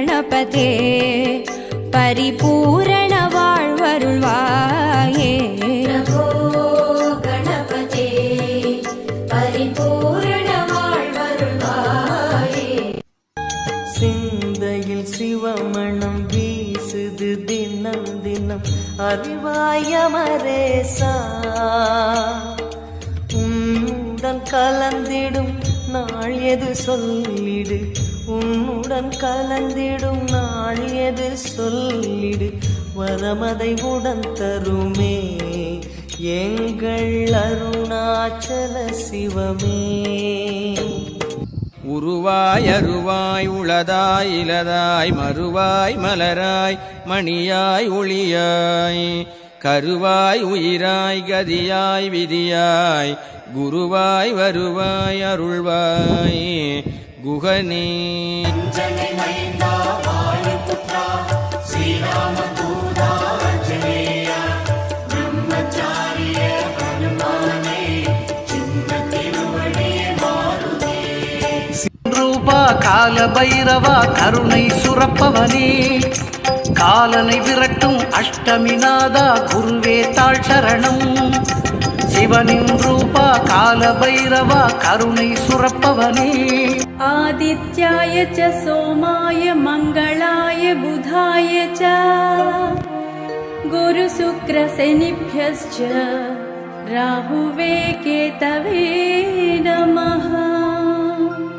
கணபதே பரிபூரண வாழ்வருள்வாயே. பிரபோ கணபதே பரிபூரண வாழ்வருள்வாயே. சிந்தையில் சிவமணம் வீசுது தினம் தினம் அறிவாயமரேசா. உன்னுடன் கலந்திடும் நாள் எது சொல்லிடு, உன்னுடன் கலந்திடும் நாள் எது சொல்லிடு. வரமதை உடன் தருமே எங்கள் அருணாச்சல சிவமே. உருவாய் அருவாய் உளதாய் இலதாய் மறுவாய் மலராய் மணியாய் ஒளியாய் கருவாய் உயிராய் கதியாய் விதியாய் குருவாய் வருவாய் அருள்வாய் குகனே. கால பைரவா கருணை சுரப்பவனே, காலனை விரட்டும் அஷ்டமிநாதா குருவே தாழ் சரணம். சிவனின் ரூபா கால பைரவா கருணை சுரப்பவனே. ஆதித்யாய ச சோமாய மங்களாய புதாய ச குரு சுக்ர சனிभ्यश्च ராஹுவே கேதவே